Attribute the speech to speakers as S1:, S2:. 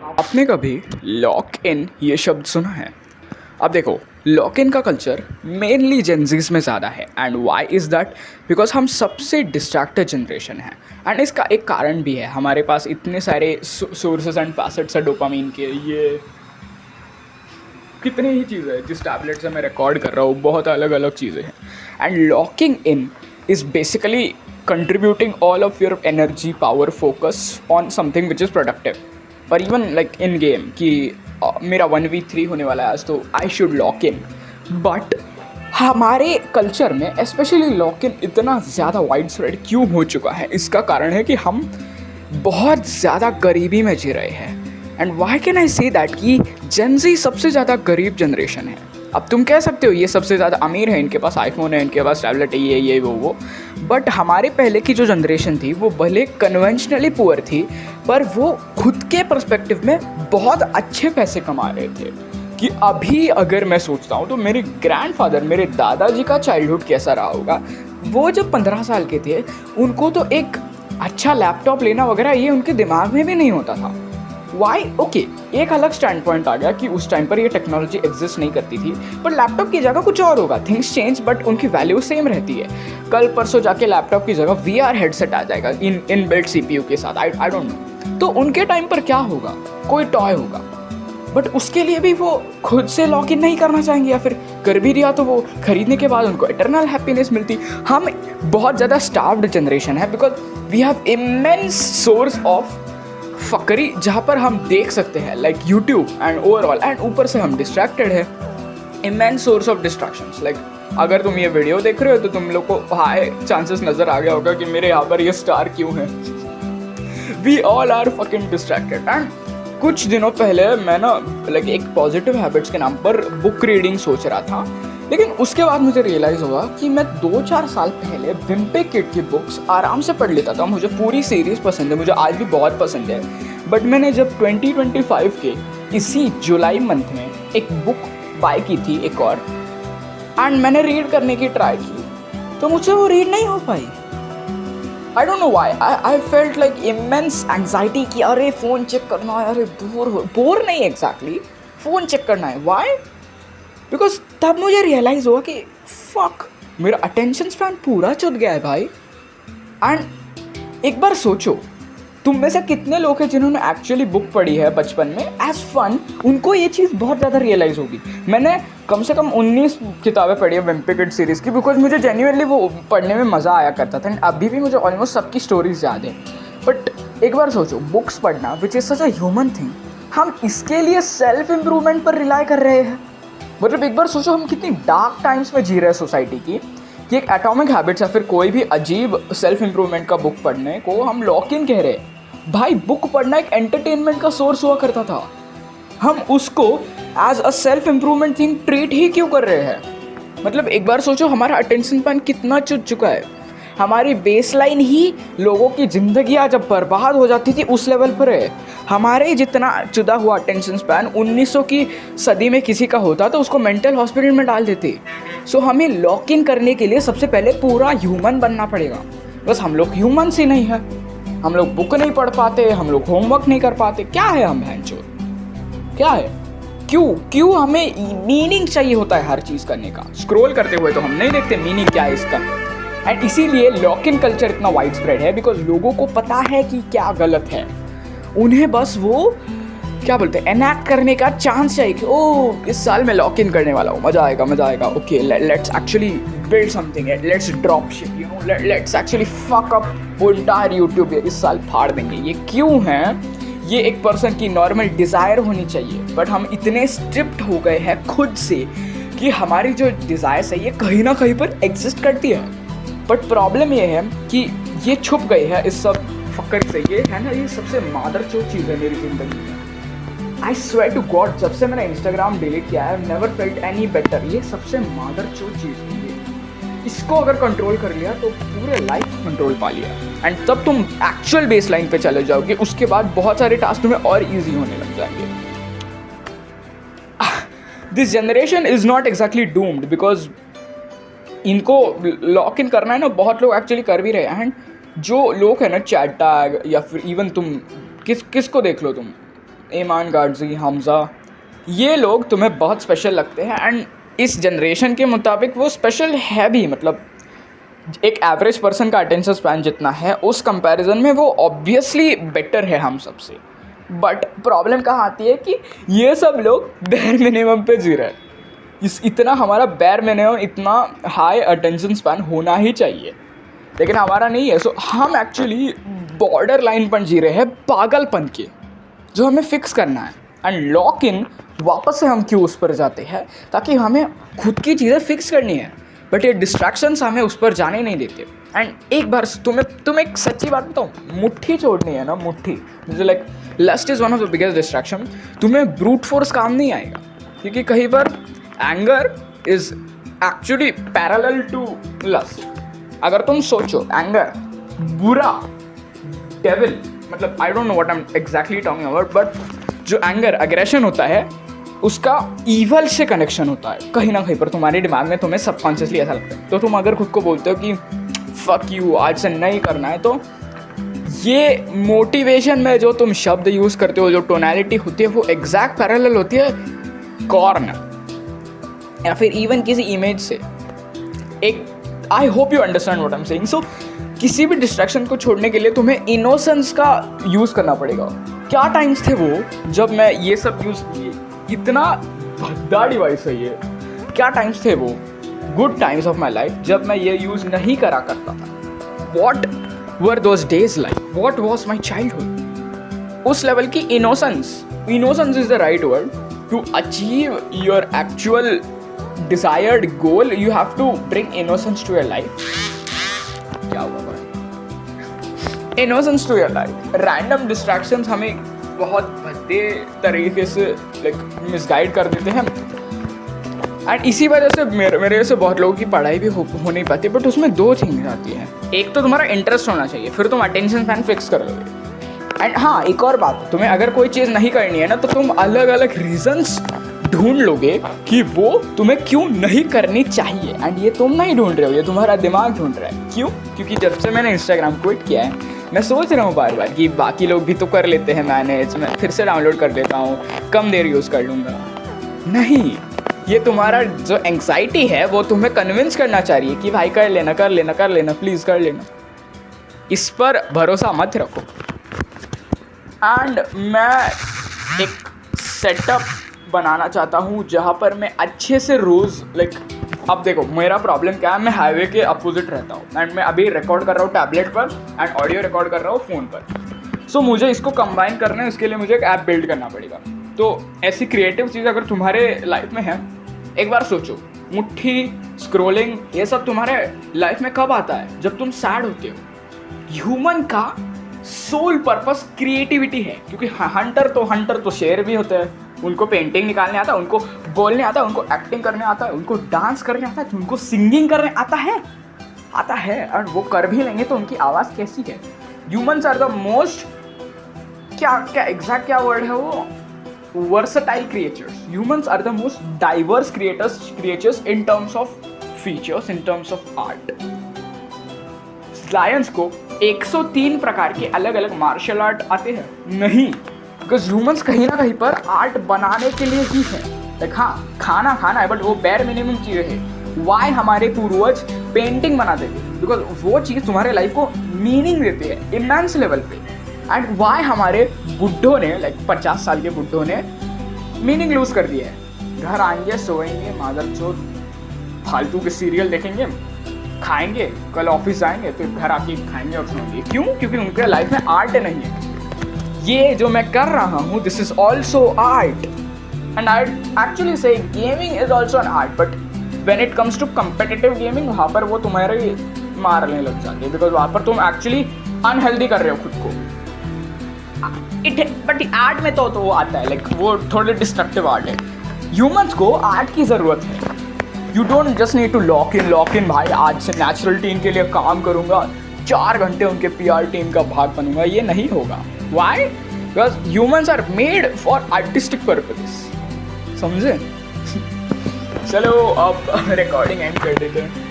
S1: आपने कभी lock in ये शब्द सुना है? अब देखो, लॉक इन का कल्चर मेनली जेंजीज में ज़्यादा है। And why is that? Because हम सबसे डिस्ट्रैक्टेड जनरेशन है। एंड इसका एक कारण भी है, हमारे पास इतने सारे सोर्सेज एंड फैसेट्स है डोपामीन के। ये कितनी ही चीज़ें हैं जिस टैबलेट से मैं रिकॉर्ड कर रहा हूँ, बहुत अलग अलग चीज़ें हैं। And locking in is basically contributing all of your energy, power, focus on something which is productive. और इवन लाइक इन गेम कि मेरा 1v3 होने वाला है आज, तो I should lock in. But हमारे कल्चर में स्पेशली लॉक इन इतना ज़्यादा वाइड स्प्रेड क्यों हो चुका है? इसका कारण है कि हम बहुत ज़्यादा गरीबी में जी रहे हैं। And Y can I say that कि जेन ज़ी सबसे ज़्यादा गरीब जनरेशन है। अब तुम कह सकते हो ये सबसे ज़्यादा अमीर है, इनके पास आईफोन है, इनके पास टैबलेट है, ये वो। बट हमारे पहले की जो जनरेशन थी वो भले कन्वेंशनली पुअर थी, पर वो खुद के पर्सपेक्टिव में बहुत अच्छे पैसे कमा रहे थे। कि अभी अगर मैं सोचता हूँ तो मेरे ग्रैंडफादर, मेरे दादाजी का चाइल्डहुड कैसा रहा होगा। वो जब 15 साल के थे, उनको तो एक अच्छा लैपटॉप लेना वगैरह ये उनके दिमाग में भी नहीं होता था। वाई? ओके, एक अलग स्टैंड पॉइंट आ गया कि उस टाइम पर ये टेक्नोलॉजी एग्जिस्ट नहीं करती थी, पर लैपटॉप की जगह कुछ और होगा। थिंग्स चेंज बट उनकी वैल्यू सेम रहती है। कल परसों जाके लैपटॉप की जगह VR हेडसेट आ जाएगा इन बिल्ट CPU के साथ। आई डोंट नो। तो उनके टाइम पर क्या होगा? कोई टॉय होगा। बट उसके लिए भी वो खुद से लॉक इन नहीं करना चाहेंगे, या फिर कर भी दिया तो वो खरीदने के बाद उनको इटरनल हैप्पीनेस मिलती। हम बहुत ज़्यादा स्टार्व्ड जनरेशन है because we have immense source of फकरी जहाँ पर हम देख सकते हैं, like YouTube and overall. And ऊपर से हम डिस्ट्रैक्टेड है, immense source of distractions. Like अगर तुम ये वीडियो देख रहे हो तो तुम लोग को हाई चांसेस नज़र आ गया होगा कि मेरे यहाँ पर ये स्टार क्यों है। We all are fucking distracted. And कुछ दिनों पहले मैं ना लाइक एक पॉजिटिव हैबिट्स के नाम पर बुक रीडिंग सोच रहा था, लेकिन उसके बाद मुझे रियलाइज़ हुआ कि मैं 2-4 साल पहले विम्पे किड की बुक्स आराम से पढ़ लेता था। मुझे पूरी सीरीज़ पसंद है, मुझे आज भी बहुत पसंद है। बट मैंने जब 2025 के इसी जुलाई मंथ में एक बुक बाय की थी एक और, एंड मैंने रीड करने की ट्राई की, तो मुझसे वो रीड नहीं हो पाई। I don't know why. I felt like immense anxiety कि अरे फ़ोन चेक करना है, अरे बोर नहीं एग्जैक्टली, फ़ोन चेक करना है। वाई? बिकॉज तब मुझे रियलाइज़ हुआ कि फक, मेरा अटेंशन स्पैन पूरा चुत गया है भाई। एंड एक बार सोचो, तुम में से कितने लोग हैं जिन्होंने एक्चुअली बुक पढ़ी है बचपन में एज फन? उनको ये चीज़ बहुत ज़्यादा रियलाइज़ होगी। मैंने कम से कम 19 किताबें पढ़ी है विम्पे किड सीरीज़ की, बिकॉज मुझे जेन्युइनली वो पढ़ने में मज़ा आया करता था। एंड अभी भी मुझे ऑलमोस्ट सबकी स्टोरीज याद है। बट एक बार सोचो, बुक्स पढ़ना which is such a human thing, हम इसके लिए सेल्फ इम्प्रूवमेंट पर रिलाई कर रहे हैं। मतलब एक बार सोचो, हम कितनी डार्क टाइम्स में जी रहे हैं सोसाइटी की, कि एक एटॉमिक हैबिट्स या फिर कोई भी अजीब सेल्फ इम्प्रूवमेंट का बुक पढ़ने को हम लॉक इन कह रहे हैं। भाई, बुक पढ़ना एक एंटरटेनमेंट का सोर्स हुआ करता था, हम उसको as a self improvement thing treat ही क्यों कर रहे हैं? मतलब एक बार सोचो, हमारा अटेंशन स्पैन कितना चुद चुका है। हमारी बेसलाइन ही लोगों की ज़िंदगियाँ जब बर्बाद हो जाती थी उस लेवल पर है। हमारे जितना चुदा हुआ अटेंशन स्पैन 1900 की सदी में किसी का होता तो उसको मेंटल हॉस्पिटल में डाल देते। सो हमें लॉक इन करने के लिए सबसे पहले पूरा ह्यूमन बनना पड़ेगा। बस हम लोग ह्यूमन ही नहीं है, हम लोग बुक नहीं पढ़ पाते, हम लोग होमवर्क नहीं कर पाते। क्या है हम भैंचोद? क्या है? क्यों हमें मीनिंग चाहिए होता है हर चीज़ करने का? स्क्रॉल करते हुए तो हम नहीं देखते मीनिंग क्या है इसका। एंड इसीलिए लॉक इन कल्चर इतना वाइड स्प्रेड है, बिकॉज लोगों को पता है कि क्या गलत है। उन्हें बस वो क्या बोलते हैं, एनैक्ट करने का चांस चाहिए कि ओह, इस साल मैं लॉक इन करने वाला हूँ, मज़ा आएगा। Okay, let's actually build something, let's drop shit, you know, let's actually fuck up entire YouTube, इस साल फाड़ देंगे। ये क्यों है? ये एक पर्सन की नॉर्मल डिज़ायर होनी चाहिए, बट हम इतने स्ट्रिप्ट हो गए हैं खुद से कि हमारी जो डिज़ायर्स है ये कहीं ना कहीं पर एग्जिस्ट करती है। बट प्रॉब्लम ये है कि ये छुप गई है इस सब फक्कर से। ये है ना, ये सबसे मादरचोद चीज़ है मेरी ज़िंदगी में। आई स्वेयर टू गॉड, जब से मैंने इंस्टाग्राम डिलीट किया है, I never felt any better. ये सबसे मादरचोद चीज़ है। इसको अगर कंट्रोल कर लिया तो पूरे लाइफ कंट्रोल पा लिया। एंड तब तुम एक्चुअल बेस लाइन पे चले जाओगे। उसके बाद बहुत सारे टास्क तुम्हें और ईजी होने लग जाएंगे। This generation is not exactly doomed, because इनको लॉक इन करना है ना, बहुत लोग एक्चुअली कर भी रहे हैं। एंड जो लोग हैं ना, चैट टैग या फिर इवन तुम किसको देख लो, तुम ईमान गाजी, हमज़ा, ये लोग तुम्हें बहुत स्पेशल लगते हैं एंड इस जनरेशन के मुताबिक वो स्पेशल है भी। मतलब एक एवरेज पर्सन का अटेंशन स्पैन जितना है उस कंपैरिजन में वो ऑब्वियसली बेटर है हम सबसे। बट प्रॉब्लम कहाँ आती है कि ये सब लोग बेयर मिनिमम पे जी रहे हैं। इतना हमारा बेयर मिनिमम, इतना हाई अटेंशन स्पैन होना ही चाहिए, लेकिन हमारा नहीं है। सो हम एक्चुअली बॉर्डर लाइन पर जी रहे हैं पागलपन के, जो हमें फिक्स करना है। एंड लॉक इन वापस से हम क्यों उस पर जाते हैं, ताकि हमें खुद की चीज़ें फिक्स करनी है, बट ये डिस्ट्रैक्शंस हमें उस पर जाने नहीं देते। एंड एक बार तुम्हें एक सच्ची बात बताऊँ, मुट्ठी छोड़नी है ना, मुट्ठी, मुझे like lust is one of the biggest distraction. तुम्हें ब्रूट फोर्स काम नहीं आएगा, क्योंकि कहीं पर anger is actually parallel to lust. अगर तुम सोचो एंगर बुरा, डेविल, मतलब I don't know what I am exactly talking about, but जो एंगर अग्रेशन होता है उसका ईवल से कनेक्शन होता है कहीं ना कहीं पर तुम्हारे दिमाग में, तुम्हें सबकॉन्शियसली ऐसा लगता है। तो तुम अगर खुद को बोलते हो कि फक यू, आज से नहीं करना है, तो ये मोटिवेशन में जो तुम शब्द यूज़ करते हो, जो टोनैलिटी होती है, वो एग्जैक्ट पैरेलल होती है कॉर्न या फिर इवन किसी इमेज से। एक I hope you understand what I am saying. So किसी भी डिस्ट्रैक्शन को छोड़ने के लिए तुम्हें इनोसेंस का यूज़ करना पड़ेगा। क्या टाइम्स थे वो जब मैं ये सब यूज़ किए, इतना भद्दा डिवाइस है ये। क्या टाइम्स थे वो good times of my life जब मैं ये यूज़ नहीं करा करता था। What were those days like, what was my childhood. उस लेवल की innocence is the right word to achieve your actual desired goal. You have to bring innocence to your life. क्या हुआ भाई? Innocence to your life. Random distractions हमें बहुत भद्दे तरीके से misguide कर देते हैं, एंड इसी वजह से मेरे से बहुत लोगों की पढ़ाई भी हो नहीं पाती। बट उसमें दो थिंग्स आती हैं, एक तो तुम्हारा इंटरेस्ट होना चाहिए, फिर तुम अटेंशन स्पैन फिक्स कर लोगे। एंड हाँ, एक और बात, तुम्हें अगर कोई चीज़ नहीं करनी है ना, तो तुम अलग अलग रीजंस ढूंढ लोगे कि वो तुम्हें क्यों नहीं करनी चाहिए। एंड ये तुम नहीं ढूंढ रहे हो, ये तुम्हारा दिमाग ढूंढ रहा है। क्यों? क्योंकि जब से मैंने इंस्टाग्राम क्विट किया है, मैं सोच रहा हूँ बार बार कि बाकी लोग भी तो कर लेते हैं मैनेज, मैं फिर से डाउनलोड कर लेता हूँ, कम देर यूज़ कर लूँगा। नहीं, ये तुम्हारा जो एंग्जाइटी है वो तुम्हें कन्विंस करना चाहिए कि भाई कर लेना कर लेना कर लेना, प्लीज़ कर लेना। इस पर भरोसा मत रखो। एंड मैं एक सेटअप बनाना चाहता हूँ जहाँ पर मैं अच्छे से रोज़ अब देखो मेरा प्रॉब्लम क्या है, मैं हाईवे के अपोजिट रहता हूँ एंड मैं अभी रिकॉर्ड कर रहा हूँ टैबलेट पर एंड ऑडियो रिकॉर्ड कर रहा हूँ फ़ोन पर। सो मुझे इसको कंबाइन करना है, इसके लिए मुझे एक ऐप बिल्ड करना पड़ेगा। तो ऐसी क्रिएटिव चीज़ अगर तुम्हारे लाइफ में है, एक बार सोचो, मुट्ठी, स्क्रोलिंग, ये सब तुम्हारे लाइफ में कब आता है? जब तुम सैड होते हो। ह्यूमन का सोल पर्पस क्रिएटिविटी है, क्योंकि हंटर तो शेर भी होते हैं, उनको पेंटिंग निकालने आता है, उनको बोलने आता है, उनको एक्टिंग करने आता है, उनको डांस करने आता है, उनको सिंगिंग करने आता है और वो कर भी लेंगे तो उनकी आवाज़ कैसी है। ह्यूमन्स आर द मोस्ट क्या एग्जैक्ट क्या वर्ड है वो, versatile creatures. Humans are the most diverse creatures in terms of features, in terms of art. Lions को 103 प्रकार के अलग अलग मार्शल आर्ट आते हैं? नहीं, बिकॉज ह्यूमन्स कहीं ना कहीं पर आर्ट बनाने के लिए ही है। हाँ, खाना है, बट वो बेयर मिनिमम चीज़ें है। वाई हमारे पूर्वज पेंटिंग बनाते थे? बिकॉज वो चीज़ तुम्हारे लाइफ को मीनिंग देती है इमेंस लेवल पे। एंड वाई हमारे बुड्ढों ने 50 साल के बुड्ढों ने मीनिंग लूज कर दिया है। घर आएंगे, सोएंगे, मादरचोद, फालतू के सीरियल देखेंगे, खाएंगे, कल ऑफिस जाएंगे, फिर घर आके खाएंगे और सोएंगे। क्यों? क्योंकि उनके लाइफ में आर्ट नहीं है। ये जो मैं कर रहा हूँ, this is also art, and I actually say gaming is also an art. But when it comes to competitive gaming, वहाँ पर वो तुम्हारे मारने लग जाते हैं, बिकॉज वहाँ पर तुम एक्चुअली अनहेल्दी कर रहे हो खुद को। बट आर्ट में तो वो आता है, वो थोड़े डिस्ट्रक्टिव आर्ट है। ह्यूमन्स को आर्ट की ज़रूरत है। You don't just need to lock in भाई, आज से नेचुरल टीम के लिए काम करूँगा, 4 घंटे उनके PR टीम का भाग बनूंगा। ये नहीं होगा। Why? Because humans are made for artistic purposes. समझे? चलो अब रिकॉर्डिंग एंड कर देते हैं।